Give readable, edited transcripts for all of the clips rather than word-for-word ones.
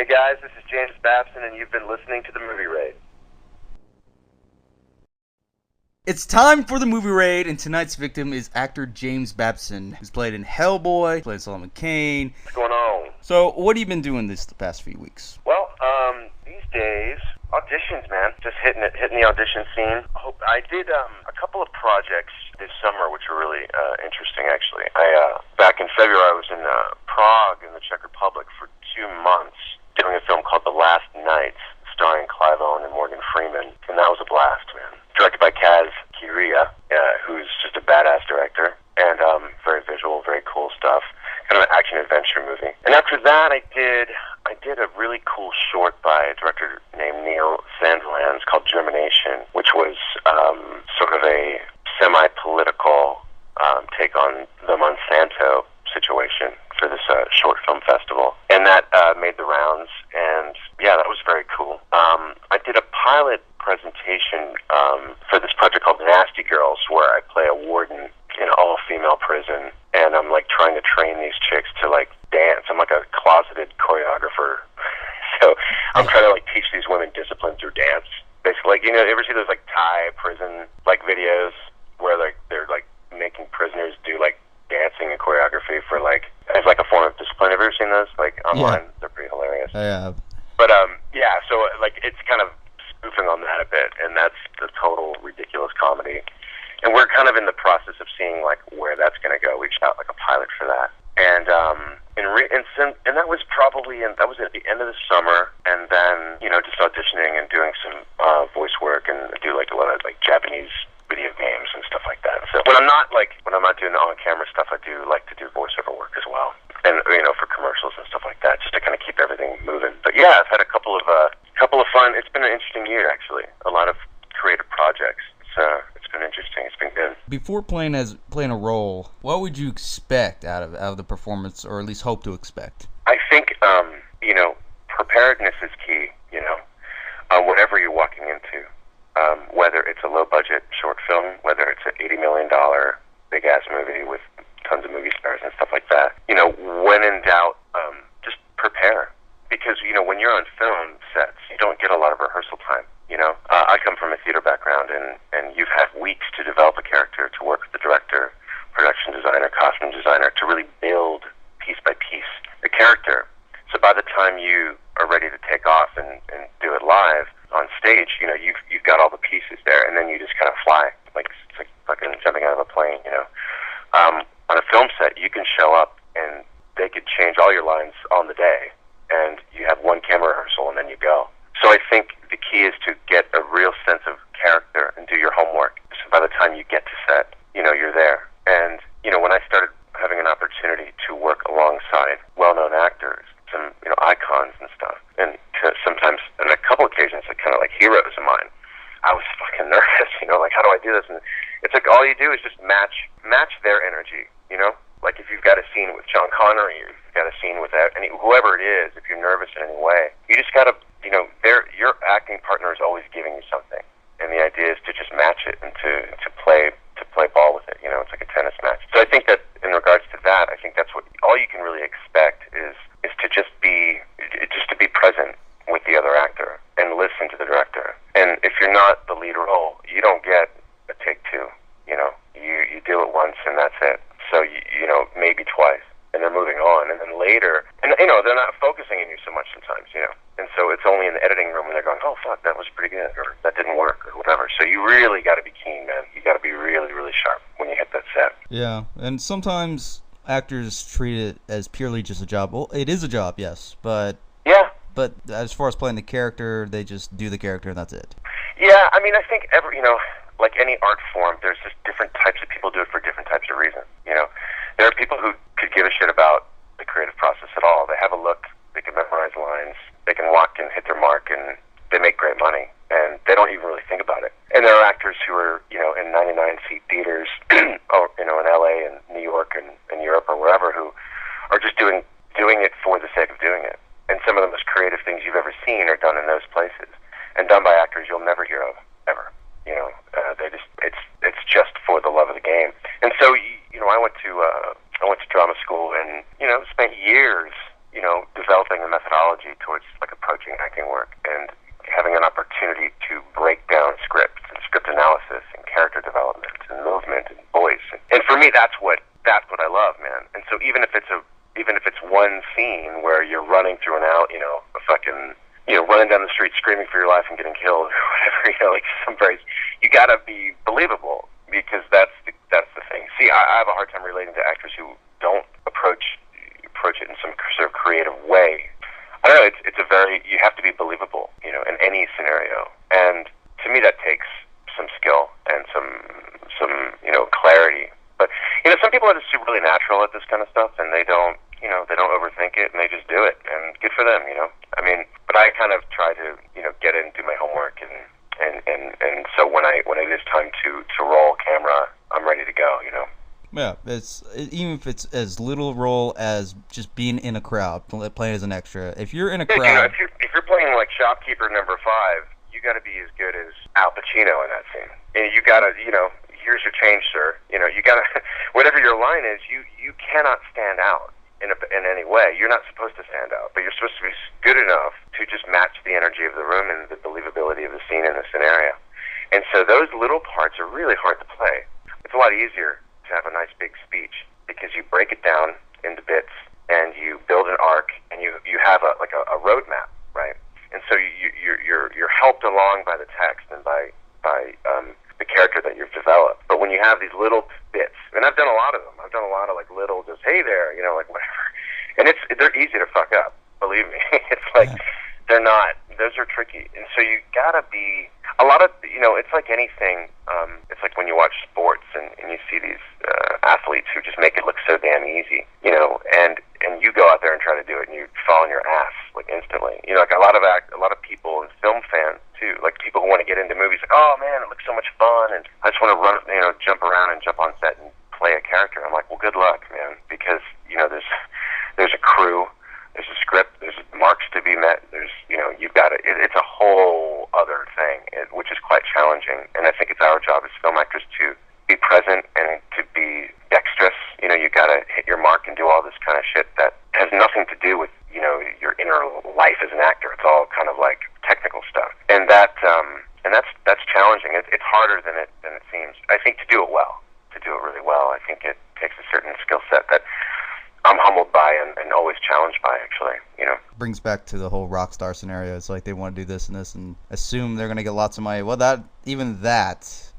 Hey guys, this is James Babson, and you've been listening to The Movie Raid. It's time for the movie raid, and tonight's victim is actor James Babson, who's played in Hellboy, played Solomon Kane. What's going on? So, what have you been doing the past few weeks? Well, these days, auditions, man. Just hitting the audition scene. I did a couple of projects this summer, which were really interesting, actually. Back in February, I was in Prague in the Czech Republic for 2 months doing a film called The Last Nights, starring Clive Owen and Morgan Freeman, and that was a blast, man. Directed by Kaz Kiria, who's just a badass director, and very visual, very cool stuff. Kind of an action-adventure movie. And after that, I did a really cool short by a director named Neil Sandilands called Germination, which was sort of a semi-political take on the Monsanto situation for this short film festival. And that made the rounds, and yeah, that was very cool. I did a pilot presentation for this project called Nasty Girls, where I play a warden in an all-female prison, and I'm like trying to train these chicks to like dance. I'm like a closeted choreographer, so I'm trying to like teach these women discipline through dance. Basically, like, you ever see those like Thai prison like videos where like they're like making prisoners do like dancing and choreography for like as like a form of discipline? Have you ever seen those like online? Yeah. They're pretty hilarious. I have. But yeah, so like it's kind of spoofing on that a bit, and that's the total ridiculous comedy. And we're kind of in the process of seeing like where that's going to go. We shot like a pilot for that, and that was probably that was at the end of the summer, and then just auditioning and doing some voice work, and do like a lot of like Japanese video games and stuff like that. So when I'm not doing the on-camera stuff, I do like to do voiceover work as well, and for commercials and stuff like that, just to kind of keep everything moving. But yeah, I've had a couple of fun. It's been an interesting year, actually. A lot of creative projects. It's been interesting. It's been good. Before playing a role, what would you expect out of the performance, or at least hope to expect? I think preparedness is key. Whatever you're walking into, whether it's a low-budget short film, whether it's an $80 million big-ass movie with tons of movie stars and stuff like that. When in doubt, just prepare, because when you're on film sets, you don't get a lot of rehearsal time. I come from a theater background, and you've had weeks to develop a character, to work with the director, production designer, costume designer, to really build piece by piece the character. So by the time you are ready to take off and do it live on stage, you've got all the pieces there, and then you just kind of fly, like it's like fucking jumping out of a plane. On a film set, you can show up and they could change all your lines on the day, and you have one camera rehearsal, and then you go. So I think the key is to get a real sense of character and do your homework. So by the time you get to set, you're there. And, when I started having an opportunity to work alongside well-known actors, some, icons and stuff, and sometimes, on a couple occasions, like kind of like heroes of mine, I was fucking nervous, like, how do I do this? And it's like all you do is just match their energy, Like if you've got a scene with John Connery, or you've got a scene with whoever it is, if you're nervous in any way, you just got to, your acting partner is always giving you something, and the idea is to just match it and to play ball with it. It's like a tennis match. So I think that in regards to that, I think that's what all you can really expect is to just be present with the other actor and listen to the director. And if you're not the lead role, you don't get a take two. You do it once and that's it. So maybe twice, and they're moving on, and then later, and they're not focusing on you so much sometimes, and so it's only in the editing room when they're going, oh fuck, that was pretty good, or that didn't work, or whatever. So you really got to be keen, man. You got to be really, really sharp when you hit that set. Yeah, and sometimes actors treat it as purely just a job. Well, it is a job, yes, but yeah. But as far as playing the character, they just do the character and that's it. Yeah, I mean, I think like any art form, there's just different types of people do it for different types of reasons. There are people who could give a shit about the creative process at all. They have a look, they can memorize lines, they can walk and hit their mark, and they make great money, and they don't even really think about it. And there are actors who are, in 99-seat theaters, or, in LA and New York and Europe or wherever, who are just doing it for the sake of doing it. And some of the most creative things you've ever seen are done in those places, and done by actors you'll never hear of, ever. It's just for the love of the game. And so, I went to drama school, and spent years developing a methodology towards like approaching acting work and having an opportunity to break down scripts and script analysis and character development and movement and voice. And for me, that's what I love, man. And so even if it's one scene where you're running through an alley, a fucking, running down the street screaming for your life and getting killed or whatever, like some phrase, you gotta be believable, because that's the thing. See, I have a hard time relating to actors who don't approach it in some sort of creative way. I don't know, you have to be believable, in any scenario. And to me that takes some skill and some clarity. But, some people are just really natural at this kind of stuff, and they don't overthink it, and they just do it, and good for them, I mean, but I kind of try to, get in, do my homework, and so when it is time to roll camera, I'm ready to go, Yeah, even if it's as little role as just being in a crowd, playing as an extra. If you're in a crowd, if you're playing like shopkeeper number 5, you got to be as good as Al Pacino in that scene. And you got to, here's your change, sir. You got to, whatever your line is, you cannot stand out in any way. You're not supposed to stand out, but you're supposed to be good enough to just match the energy of the room and the believability of the scene and the scenario. And so those little parts are really hard to play. It's a lot easier to have a nice big speech, because you break it down into bits and you build an arc, and you have a roadmap, right? And so you're helped along by the text and by the character that you've developed. But when you have these little bits, and I've done a lot of them. I've done a lot of like little, just hey there, like whatever, and they're easy to fuck up. Believe me, it's like they're not. Those are tricky, and so you gotta be a lot of it's like anything. It's like when you watch sports and you see these athletes who just make it look so damn easy, and you go out there and try to do it, and you fall on your ass like instantly. Like a lot of people and film fans too, like people who want to get into movies, like, oh man, it looks so much fun, and I just want to run, jump around and jump on set and play a character. I'm like, well, good luck, man, because there's a crew. There's a script, there's marks to be met, there's, you've got it. It's a whole other thing, which is quite challenging. And I think it's our job as film actors to be present and to be dexterous. You got to hit your mark and do all this kind of shit that has nothing to do with, your inner life as an actor. It's all kind of like technical stuff. And that's challenging. It's harder than it seems. I think to do it really well, I think it takes a certain skill set that I'm humbled by and always challenged by, actually, Brings back to the whole rock star scenario. It's like they want to do this and this and assume they're going to get lots of money. Well, that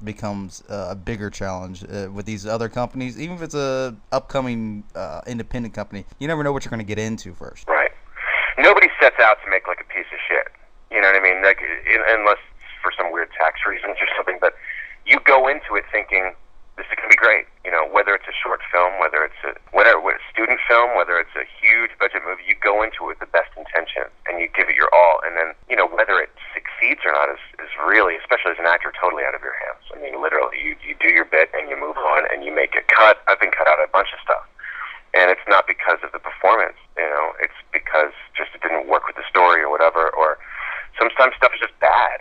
becomes a bigger challenge with these other companies. Even if it's a upcoming independent company, you never know what you're going to get into first. Right. Nobody sets out to make like a piece of shit. You know what I mean? Like, unless for some weird tax reasons or something. But you go into it thinking, this is going to be great, whether it's a short film, whether it's a student film, whether it's a huge budget movie, you go into it with the best intention and you give it your all, and then, whether it succeeds or not is really, especially as an actor, totally out of your hands. I mean, literally, you do your bit and you move on and you make a cut. I've been cut out of a bunch of stuff, and it's not because of the performance, it's because just it didn't work with the story or whatever, or sometimes stuff is just bad.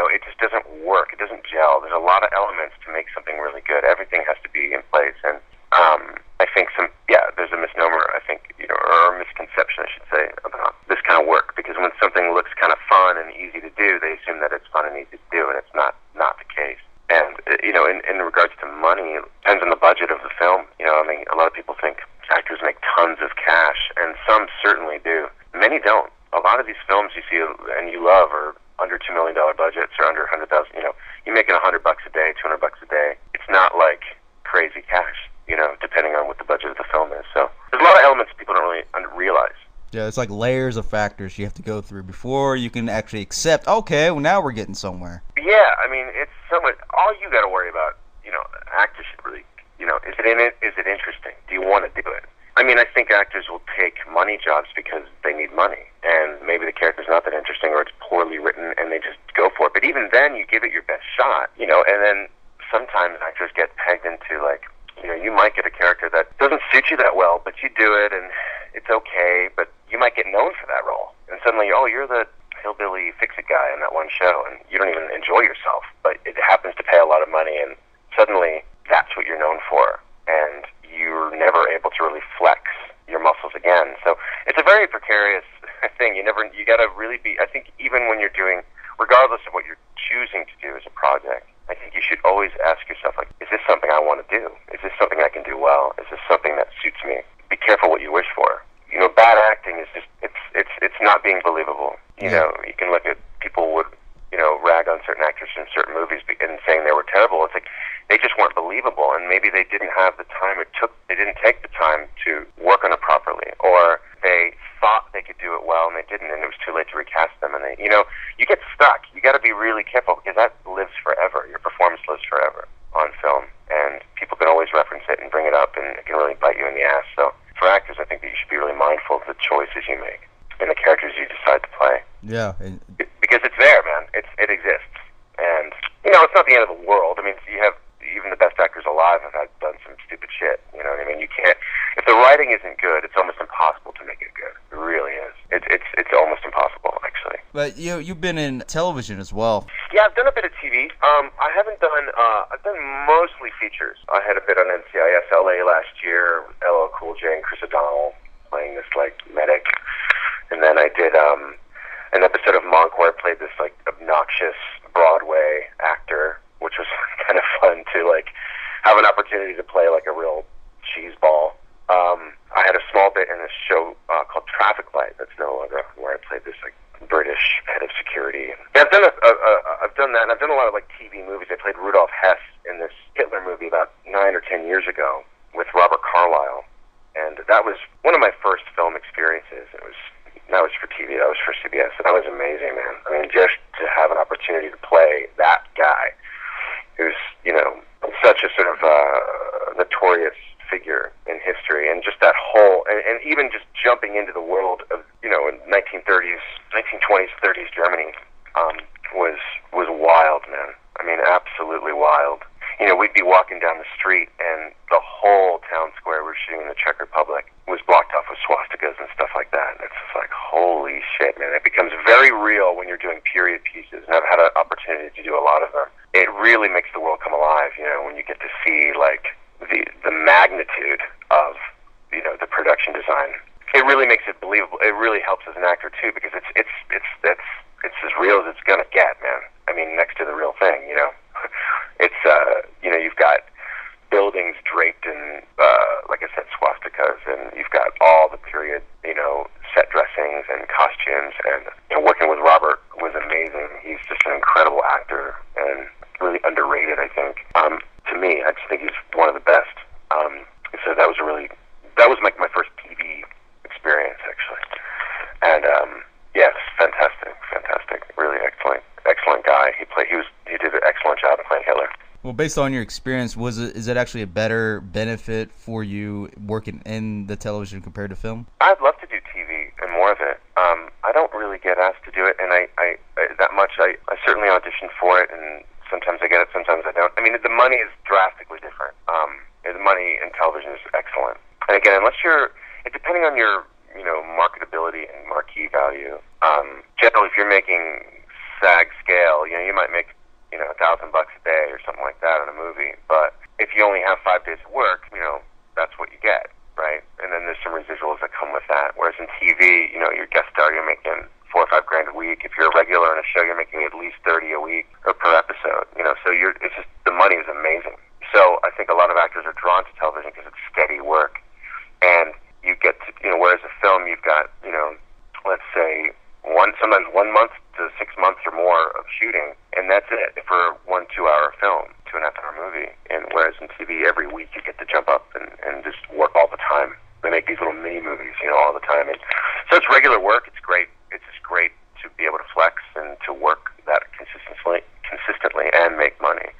It just doesn't work. It doesn't gel. There's a lot of elements to make something really good. Everything has to be in place. And I think there's a misnomer, I think, or a misconception, I should say, about this kind of work. Because when something looks kind of fun and easy to do, they assume that it's fun and easy to do, and it's not the case. And, in regards to money, it depends on the budget of the film. I mean, a lot of people think actors make tons of cash, and some certainly do. Many don't. A lot of these films you see and you love are under $2 million budgets or under 100,000. You're making $100 a day, $200 a day. It's not like crazy cash, depending on what the budget of the film is. So there's a lot of elements people don't really realize. Yeah, it's like layers of factors you have to go through before you can actually accept, okay, well, now we're getting somewhere. Yeah, I mean, it's somewhat, all you got to worry about, actors should really, is it in it? Is it interesting? Do you want to do it? I mean, I think actors will take money jobs because they need money, and maybe the character's not that interesting or it's poorly written and they just go for it. But even then, you give it your best shot, and then sometimes actors get pegged into, like, you might get a character that doesn't suit you that well, but you do it and it's okay, but you might get known for that role. And suddenly, you're the hillbilly fix-it guy on that one show, and you don't even enjoy yourself, but it happens to pay a lot of money, and suddenly that's what you're known for. And you're never able to really flex your muscles again. So it's a very choosing to do as a project, I think you should always ask yourself, like, is this something I want to do? Is this something I can do well? Is this something that suits me? Be careful what you wish for. You know, bad acting is just, it's not being believable. You know, you can look at people would, you know, rag on certain actors from certain movies and saying they were terrible. It's like, they just weren't believable, and maybe they didn't have the time, they didn't take the time to work on it properly, or they thought they could do it well and they didn't, and it was too late to recast them, and they, you know, you get stuck. You got to be really careful, because that lives forever. Your performance lives forever on film, and people can always reference it and bring it up, and it can really bite you in the ass. So for actors, I think that you should be really mindful of the choices you make and the characters you decide to play. Yeah. Because it's there, man. It exists. And, you know, it's not the end of the world. I mean, you have, even the best actors alive have done some stupid shit. You know what I mean? You can't, if the writing isn't good, it's almost impossible to make it good. It really is. It's almost impossible, actually. But you've been in television as well. Yeah, I've done a bit of TV. I haven't done, I've done mostly features. I had a bit on NCIS LA last year, LL Cool J and Chris O'Donnell playing this, like, medic. And then I did an episode of Monk where I played this, like, obnoxious Broadway actor, which was kind of fun to, like, have an opportunity to play, like, a real cheeseball. I had a small bit in this show called Traffic Light that's no longer, where I played this, like, British head of security. Yeah, I've done that, and I've done a lot of, like, TV movies. I played Rudolf Hess in this Hitler movie about 9 or 10 years ago with Robert Carlyle, and that was one of my first film experiences. That was for TV, that was for CBS, and that was amazing, man. I mean, just to have an opportunity to play that guy who's, you know, such a sort of notorious figure in history, and just that whole, and even just jumping into the world of, you know, in 1920s, 30s Germany was wild, man. I mean, absolutely wild. You know, we'd be walking down the street, and the whole town square we're shooting in the Czech Republic was blocked off with swastikas and stuff like that. And it's just like, holy shit, man. It becomes very real when you're doing period pieces, and I've had an opportunity to do a lot of them. It really makes the world come alive, you know, when you get to see, like, the magnitude of, you know, the production design. It really makes it believable. It really helps as an actor, too, because it's as real as it's gonna get, man. I mean, next to the real thing, you know. It's, you know, you've got buildings draped in, like I said, swastikas, and you've got all the period, you know, set dressings and costumes, and, you know, working with Robert was amazing. He's just an incredible actor, and really underrated, I think. To me, I just think he's one of the best. So that was like my first TV experience, actually. And, yes, fantastic, really excellent guy. He did an excellent job playing Hitler. Well, based on your experience, is it actually a better benefit for you working in the television compared to film? I'd love to do TV and more of it. I don't really get asked to do it, and I that much. I certainly audition for it, and sometimes I get it, sometimes I don't. I mean, the money is drastically different. The money in television is excellent. And again, depending on your, you know, marketability and marquee value, generally if you're making SAG scale, you know, you might make, you know, $1,000 a day or something like that on a movie. But if you only have 5 days of work, you know, that's what you get, right? And then there's some residuals that come with that. Whereas in TV, you know, your guest star, you're making $4 or $5 grand a week. If you're a regular on a show, you're making at least 30 a week or per episode. You know, so it's just, the money is amazing. So I think a lot of actors are drawn to television because it's steady work, and you get to, you know, whereas a film, you've got, you know, let's say sometimes 1 month to 6 months or more of shooting, and that's it for 1 2-hour film, 2.5-hour movie. And whereas in TV, every week you get to jump up and just work all the time. They make these little mini movies, you know, all the time. And so it's regular work. It's great. It's just great to be able to flex and to work that consistently and make money.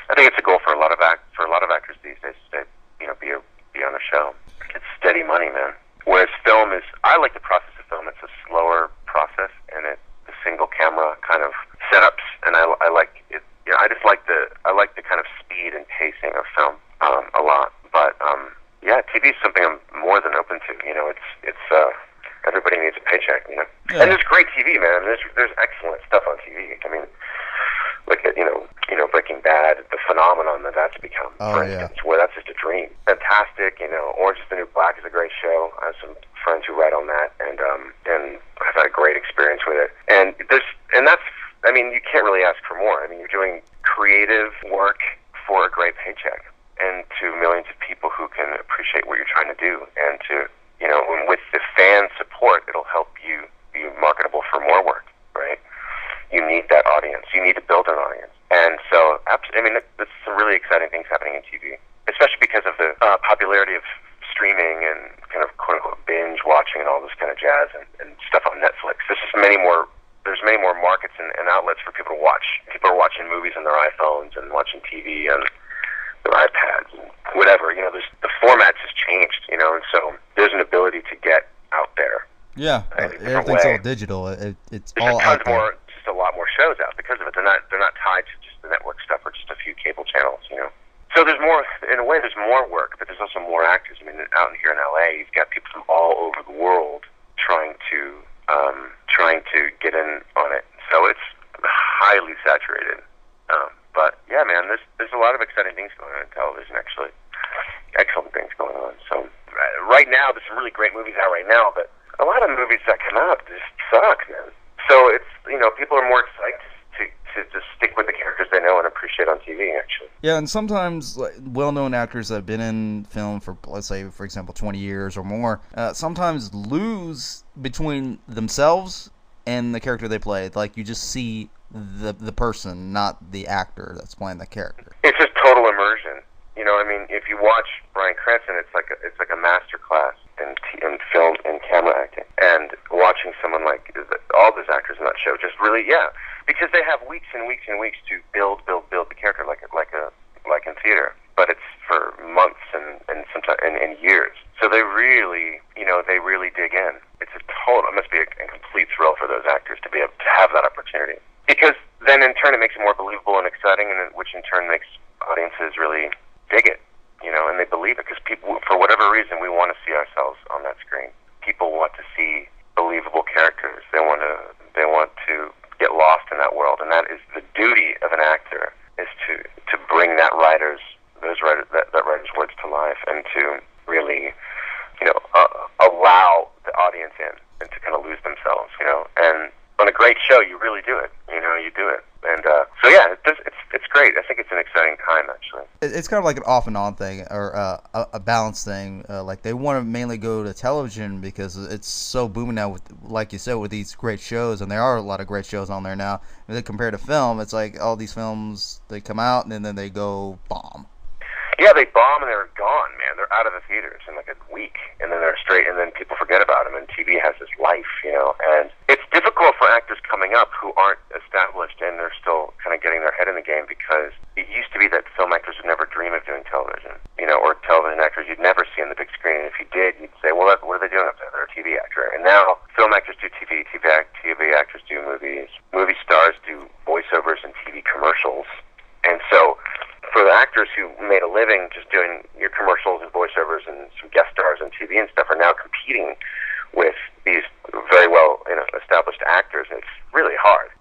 I think it's a goal for a lot of actors these days to, you know, be on a show. It's steady money, man. Whereas film is, I like the process of film. It's a slower process, and the single camera kind of setups, and I like it. You know, I like the kind of speed and pacing of film a lot. But yeah, TV is something I'm more than open to. You know, it's everybody needs a paycheck. You know, yeah. And there's great TV, man. There's excellent stuff on TV. I mean, look at, you know, Breaking Bad, the phenomenon that's become, for instance, where that's just a dream. Fantastic, you know. Orange is the New Black is a great show. I have some friends who write on that, and I've had a great experience with it. And that's, I mean, you can't really ask for more. I mean, you're doing creative work for a great paycheck, and to millions of people who can appreciate what you're trying to do, and to, and with the fan support, it'll help you be marketable for more work, right? You need that audience. You need to build an audience. And so, I mean, there's some really exciting things happening in TV, especially because of the popularity of streaming and kind of quote-unquote binge watching and all this kind of jazz and stuff on Netflix. There's many more markets and outlets for people to watch. People are watching movies on their iPhones and watching TV on their iPads and whatever. The formats has changed, and so there's an ability to get out there. Yeah, everything's all digital. It's all out there. Just a lot more shows out because of it. They're not tied to just the network stuff or just a few cable channels, So there's more, in a way, there's more work, but there's also more actors. I mean, out here in LA, you've got people from all over the world trying to get in on it. So it's highly saturated. But yeah, man, there's a lot of exciting things going on in television. Actually, excellent things going on. So right now, there's some really great movies out right now, but a lot of movies that come out just suck, man. So it's people are more excited to just stick with the characters they know and appreciate on TV, actually. Yeah, and sometimes well-known actors that have been in film for, let's say, for example, 20 years or more, sometimes lose between themselves and the character they play. Like, you just see the person, not the actor that's playing the character. It's just total immersion. I mean, if you watch Bryan Cranston, it's like a master class in film and camera acting. And watching someone like all those actors in that show, just really, because they have weeks and weeks and weeks to build the character like in theater, but it's for months and sometimes and years. So they really, they really dig in. It must be a complete thrill for those actors to be able to have that opportunity, because then in turn it makes it more believable and exciting, and which in turn makes audiences really dig it, and they believe it, because people, for whatever reason, we want to see ourselves on that screen. People want to see believable characters. They want to get lost in that world, and that is the duty of an actor, is to bring that writer's words to life, and to really, allow the audience in, and to kind of lose themselves, and on a great show, you really do it, you do it. And so yeah, it's great. I think it's an exciting time, actually. It's kind of like an off and on thing, or a balance thing. Like, they want to mainly go to television because it's so booming now, with, like you said, with these great shows, and there are a lot of great shows on there now. And then compared to film, it's like all these films, they come out and then they go bomb. Yeah, they bomb and they're gone, man. They're out of the theaters in like a week, and then they're straight, and then people forget about them, and TV has this life, and it's difficult for actors coming up who aren't established, and they're still kind of getting their head in the game, because it used to be that film actors would never dream of doing television, or television actors you'd never see on the big screen, and if you did, you'd say, well, what are they doing up there? They're a TV actor. And now film actors do TV actors do movies, movie stars do voiceovers and TV commercials, and so for the actors who made a living just doing your commercials and voiceovers and some guest stars on TV and stuff, are now competing with these very well established actors, and it's really hard.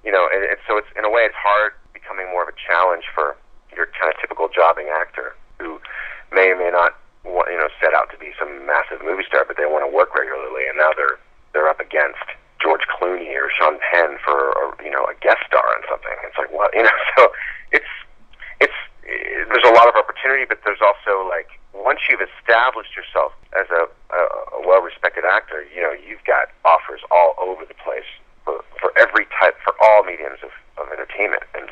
So it's, in a way, it's hard, becoming more of a challenge for your kind of typical jobbing actor who may or may not set out to be some massive movie star, but they want to work regularly, and now they're up against George Clooney or Sean Penn for a guest star on something. It's like, what, so there's a lot of opportunity, but there's also, like, once you've established yourself as a well-respected actor, you've got offers all over the place for every type, for all mediums of entertainment, and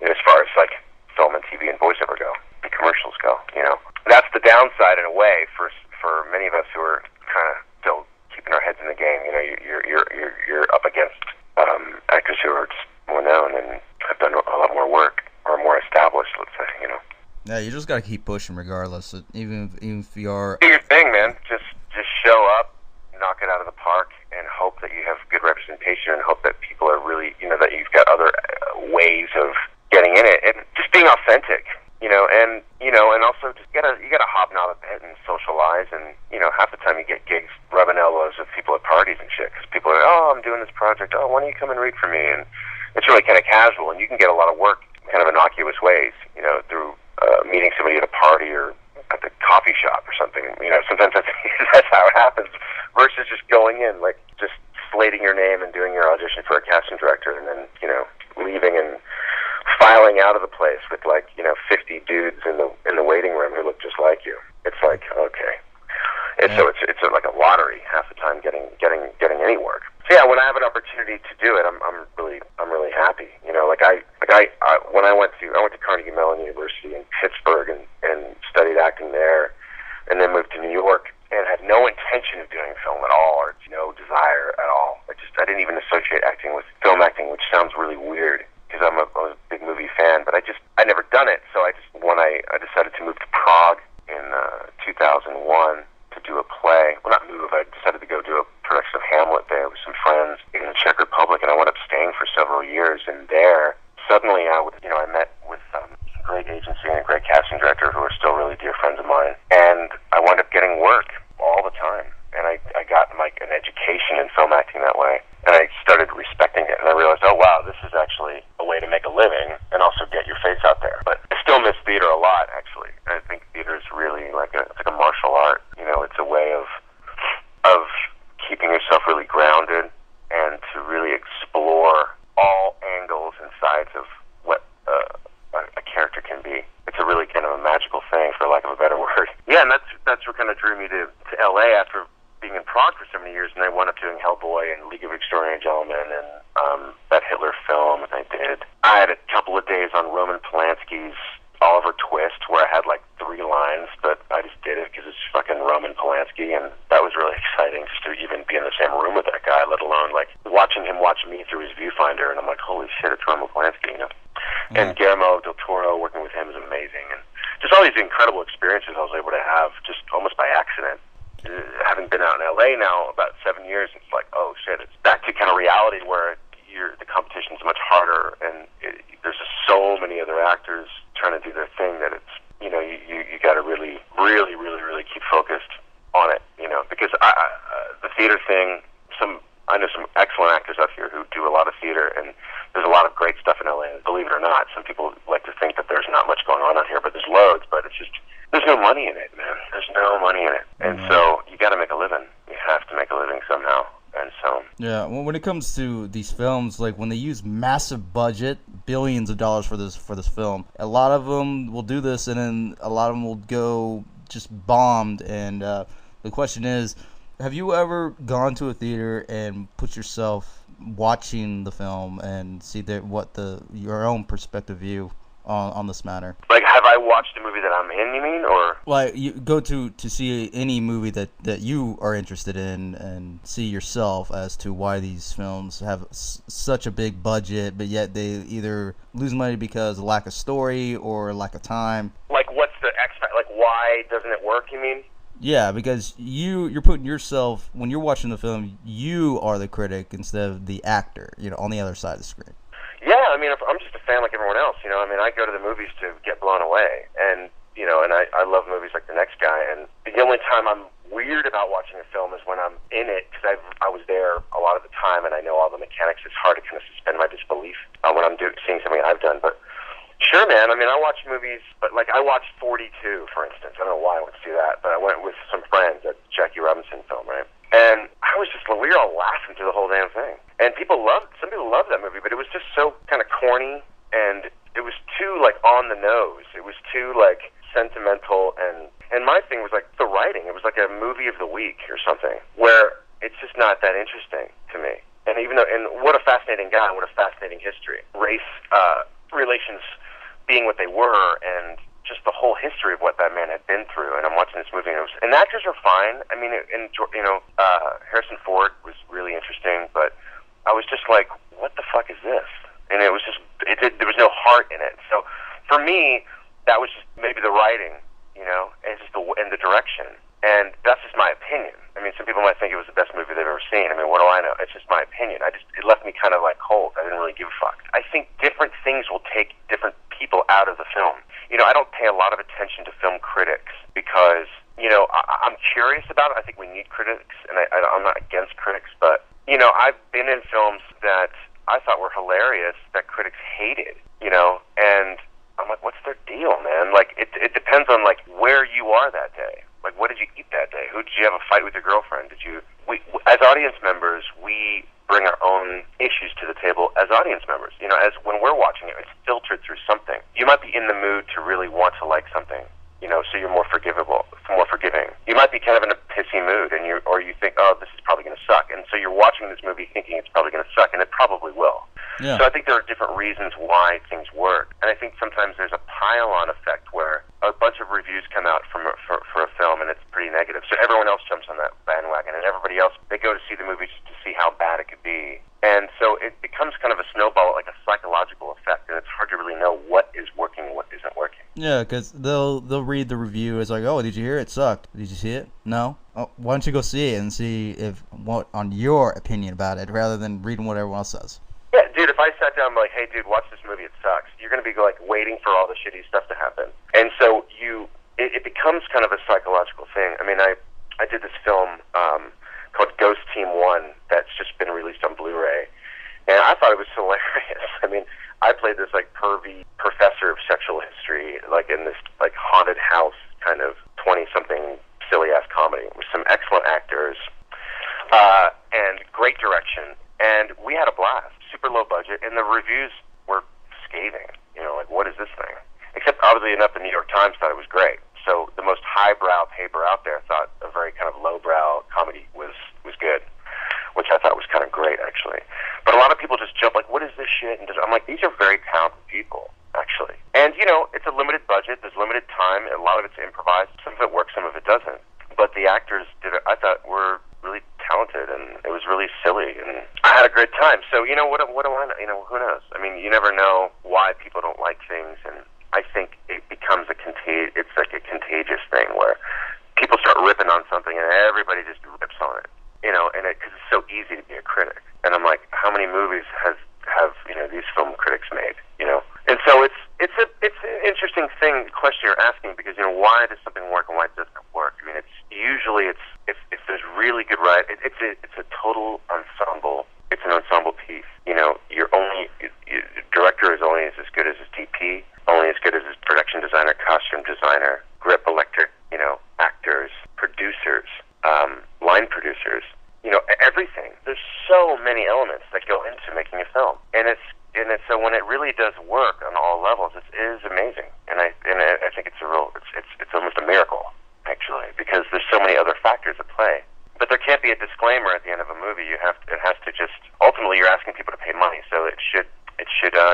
as far as like film and TV and voiceover go, and commercials go, that's the downside in a way for many of us who are kind of still keeping our heads in the game. You're up against actors who are just more known and have done a lot more work, or more established, let's say, Yeah, you just gotta keep pushing regardless. Even if you are. Do your thing, man. Just show up, knock it out of the park, and hope that you have good representation, and hope that people are really, that you've got other ways of getting in it, and just being authentic, and also just you gotta hobnob a bit and socialize, and half the time you get gigs rubbing elbows with people at parties and shit, because people are, oh, I'm doing this project, oh, why don't you come and read for me, and it's really kind of casual, and you can get a lot of work kind of innocuous ways, through meeting somebody at a party or at the coffee shop or something. Sometimes that's how it happens, versus just going in, like, just slating your name and doing your audition for a casting director, and then, leaving and selling out of the place with 50 dudes in the waiting room who look just like you. It's like, okay. And so it's like a lottery half the time getting any work. So yeah, when I have an opportunity to do it, I'm really happy. When I went to Carnegie Mellon University in Pittsburgh and studied acting there, and then moved to New York and had no intention of doing film at all, or no desire at all. I didn't even associate acting with film acting, which sounds really weird because I was a big movie fan, but I'd never done it. So when I decided to move to Prague in 2001 to do a play. Well, not move. I decided to go do a production of Hamlet there with some friends in the Czech Republic, and I wound up staying for several years. And there, suddenly, I met with a great agency and a great casting director who are still really dear friends of mine, and I wound up getting work all the time. And I got an education in film acting that way, and I started respecting it. And I realized, oh wow, this is actually a way to make a living and also get your face out there. But I still miss theater a lot, actually. I think theater is really it's like a martial art. It's a way of keeping yourself really grounded and to really explore all angles and sides of what a character can be. It's a really kind of a magical thing, for lack of a better word. Yeah, and that's what kind of drew me to LA after being in Prague for so many years, and I wound up doing Hellboy and League of Extraordinary Gentlemen and that Hitler film, and I had a couple of days on Roman Polanski's Oliver Twist, where I had 3 lines, but I just did it because it's fucking Roman Polanski, and that was really exciting just to even be in the same room with that guy, let alone watching him watch me through his viewfinder, and I'm like, holy shit, it's Roman Polanski, Mm-hmm. And Guillermo del Toro, working with him is amazing, and just all these incredible experiences I was able to have just almost by accident. Having been out in LA now about 7 years, it's like, oh shit, it's back to kind of reality where the competition's much harder, and there's just so many other actors trying to do their thing that it's, you got to really, really, really, really keep focused on it, because the theater thing, I know some excellent actors out here who do a lot of theater, and there's a lot of great stuff in LA, believe it or not. Some people like to think that there's not much going on out here, but there's loads, but it's just, there's no money in it, man. There's no money in it. And so you got to make a living. You have to make a living somehow. And so yeah, when it comes to these films, when they use massive budget, billions of dollars for this film, a lot of them will do this, and then a lot of them will go just bombed. And the question is, have you ever gone to a theater and put yourself watching the film and see your own perspective view on this matter? Have I watched a movie that I'm in, you mean, or? You go to see any movie that you are interested in and see yourself as to why these films have such a big budget, but yet they either lose money because of lack of story or lack of time. What's the why doesn't it work, you mean? Yeah, because you're putting yourself, when you're watching the film, you are the critic instead of the actor, on the other side of the screen. Yeah, I'm just a fan like everyone else, I go to the movies to get blown away, and, and I love movies like The Next Guy, and the only time I'm weird about watching a film is when I'm in it, because I was there a lot of the time, and I know all the mechanics. It's hard to kind of suspend my disbelief when I'm seeing something I've done, but sure, man. I watch movies, but I watched 42, for instance. I don't know why I went to do that, but I went with some friends at Jackie Robinson film, right? And we were all laughing through the whole damn thing. And some people loved that movie, but it was just so kind of corny, and it was too on the nose. It was too sentimental, and my thing was the writing. It was like a movie of the week or something, where it's just not that interesting to me. And what a fascinating guy, what a fascinating history. Race relations being what they were, and just the whole history of what that man had been through. And I'm watching this movie, and the actors are fine. Harrison Ford was really interesting, but I was just like, what the fuck is this? And it was just, there was no heart in it. So for me, that was just maybe the writing, and just and the direction. And that's just my opinion. Some people might think it was the best movie they've ever seen. What do I know? It's just my opinion. It left me kind of cold. I didn't really give a fuck. I think different things will take different people out of the film. I don't pay a lot of attention to film critics because, I'm curious about it. I think we need critics, and I'm not against critics, but, I've been in films that I thought were hilarious that critics hated, and I'm like, what's their deal, man? It depends on, where you are that day. What did you eat that day? Did you have a fight with your girlfriend? As audience members, we bring our own issues to the table as audience members. As when we're watching it, it's filtered through something. you might be in the mood to really want to like something, you know, so you're more forgiving. You might be kind of in a pissy mood, and you think, oh, this is probably going to suck, and so you're watching this movie thinking it's probably going to suck, and it probably will. Yeah. So I think there are different reasons why things work, and I think sometimes there's a pile-on effect where a bunch of reviews come out for a film, and it's pretty negative, so everyone else jumps on that bandwagon, and everybody else, they go to see the movie just to see how bad it could be. And so it becomes kind of a snowball, like a psychological effect, and it's hard to really know what is working and what isn't working. Yeah, because they'll read the review as like, oh, did you hear it? It sucked. Did you see it? No? Oh, why don't you go see it and see what on your opinion about it, rather than reading what everyone else says. Yeah, dude, if I sat down and be like, hey, dude, watch this movie, it sucks, you're going to be like waiting for all the shitty stuff to happen. And so it becomes kind of a psychological thing. I mean, I did this film called Ghost Team 1 that's just been released on Blu-ray, and I thought it was hilarious. I mean, I played this like pervy professor of sexual history, like in this like haunted house kind of 20-something silly-ass comedy with some excellent actors and great direction. And we had a blast, super low budget, and the reviews were scathing. You know, like, what is this thing? Except, obviously enough, the New York Times thought it was great. So the most highbrow paper out there thought a very kind of lowbrow comedy was good, which I thought was kind of great, actually. But a lot of people just jump like, what is this shit? And I'm like, these are very talented people, actually. And, you know, it's a limited budget. There's limited time. A lot of it's improvised. Some of it works, some of it doesn't. But the actors I thought, were really talented, and it was really silly, and I had a great time. So, you know, what do I know? You know, who knows? I mean, you never know why people don't like things, and I think it becomes it's like a contagious thing where people start ripping on something and everybody just rips on it, you know, and because it's so easy to be a critic. And I'm like, how many movies have you know, these film critics made, you know? And so it's an interesting question you're asking, because, you know, why does something work and why it doesn't work? I mean, it's usually if there's really good writing, it's a total ensemble. It's an ensemble piece. You know, director is only as good as his DP, only as good as his production designer, costume designer, grip, electric, you know, actors, producers, line producers, you know, everything. There's so many elements that go into making a film, and so when it really does work on all levels, it is amazing. And I think it's almost a miracle, actually, because there's so many other factors at play. But there can't be a disclaimer at the end of a movie. It has to just, ultimately you're asking people to pay money, so it should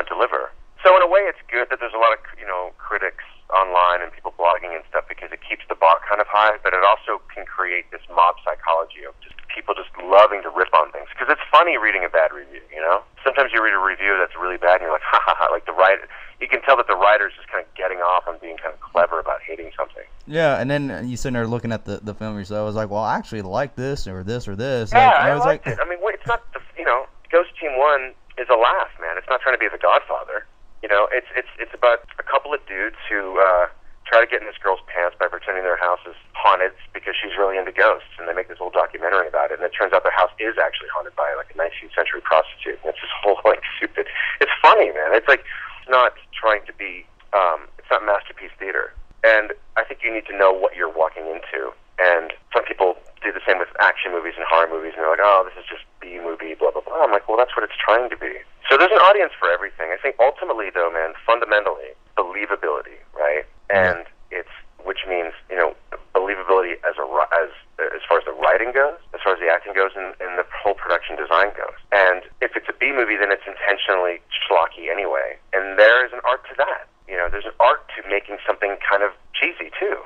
deliver. So in a way, it's good that there's a lot of, you know, critics online and people blogging and stuff, because it keeps the bar kind of high, but it also can create this mob psychology of just people just loving to rip on things. Because it's funny reading a bad review, you know? Sometimes you read a review that's really bad and you're like, ha ha ha, like the writer, you can tell that the writer's just kind of getting off on being kind of clever about hating something. Yeah, and then you sitting there looking at the film yourself. I was like, well, I actually like this or this or this. Yeah, I was liked it. I mean, it's not, you know, Ghost Team 1 is a laugh, man. It's not trying to be The Godfather. You know, it's about a couple of dudes who try to get in this girl's pants by pretending their house is haunted because she's really into ghosts, and they make this whole documentary about it, and it turns out their house is actually haunted by like a 19th century prostitute, and it's this whole like stupid. It's funny, man. It's like, it's not trying to be, it's not masterpiece theater, and I think you need to know what you're walking into. And some people do the same with action movies and horror movies, and they're like, oh, this is just B movie, blah blah blah. I'm like, well, that's what it's trying to be. So there's an audience for everything. I think ultimately, though, man, fundamentally, believability, right? And which means, you know, believability as far as the writing goes, as far as the acting goes, and the whole production design goes. And if it's a B movie, then it's intentionally schlocky anyway. And there is an art to that. You know, there's an art to making something kind of cheesy too.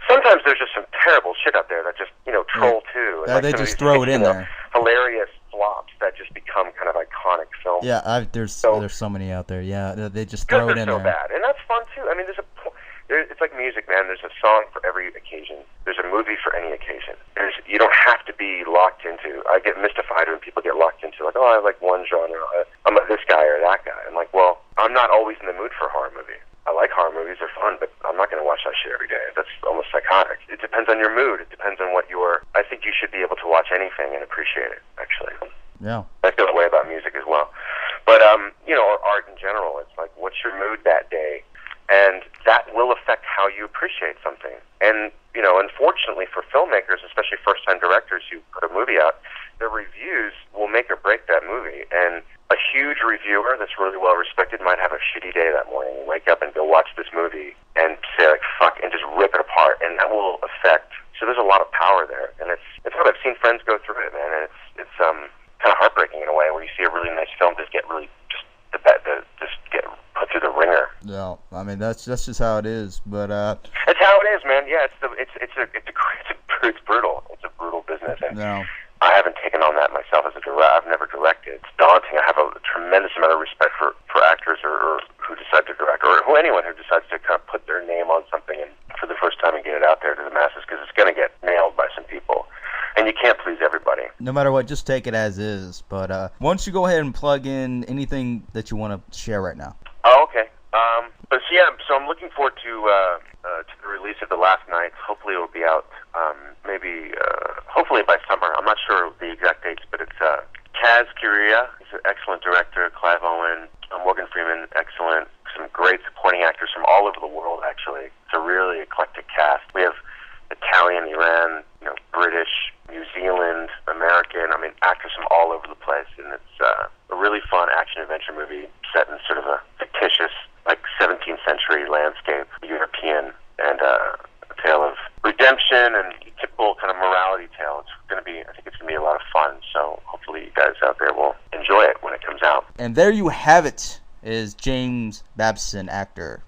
Sometimes there's just some terrible shit out there that just, you know, troll too. Yeah, like they just throw it in there. Hilarious flops that just become kind of iconic films. Yeah, there's so many out there. Yeah, they just throw it in there. Because they're so bad, and that's fun too. I mean, it's like music, man. There's a song for every occasion. There's a movie for any occasion. You don't have to be locked into. I get mystified when people get locked into like, oh, I like one genre. I'm this guy or that guy. I'm like, well, I'm not always in the mood for a horror movie. I like horror movies; they're fun, but I'm not going to watch that shit every day. That's almost psychotic. It depends on your mood. It depends on what I think you should be able to watch anything and appreciate it, actually. Yeah. I feel that way about music as well. But, you know, or art in general. It's like, what's your mood that day? And that will affect how you appreciate something. And, you know, unfortunately for filmmakers, especially first-time directors who put a movie out, their reviews will make or break that movie. And a huge reviewer that's really well-respected might have a shitty day that morning and wake up and go I mean, that's just how it is. But it's how it is, man. Yeah, it's brutal. It's a brutal business. And no. I haven't taken on that myself as a director. I've never directed. It's daunting. I have a tremendous amount of respect for actors or who decide to direct, or anyone who decides to kind of put their name on something and for the first time and get it out there to the masses, because it's going to get nailed by some people. And you can't please everybody. No matter what, just take it as is. But why don't you go ahead and plug in anything that you want to share right now? Oh, okay. So I'm looking forward to the release of The Last Nights. Hopefully it will be out hopefully by summer. I'm not sure the exact dates, but it's Kaz Kiria. He's an excellent director. Clive Owen, Morgan Freeman, excellent. Some great supporting actors from all over the world, actually. It's a really eclectic cast. We have Italian, Iran, British, New Zealand, American. I mean, actors from all over the place. And it's a really fun action-adventure movie set in sort of a fictitious, 17th century landscape, European, and a tale of redemption and typical kind of morality tale. I think it's going to be a lot of fun. So hopefully you guys out there will enjoy it when it comes out. And there you have it, is James Babson, actor.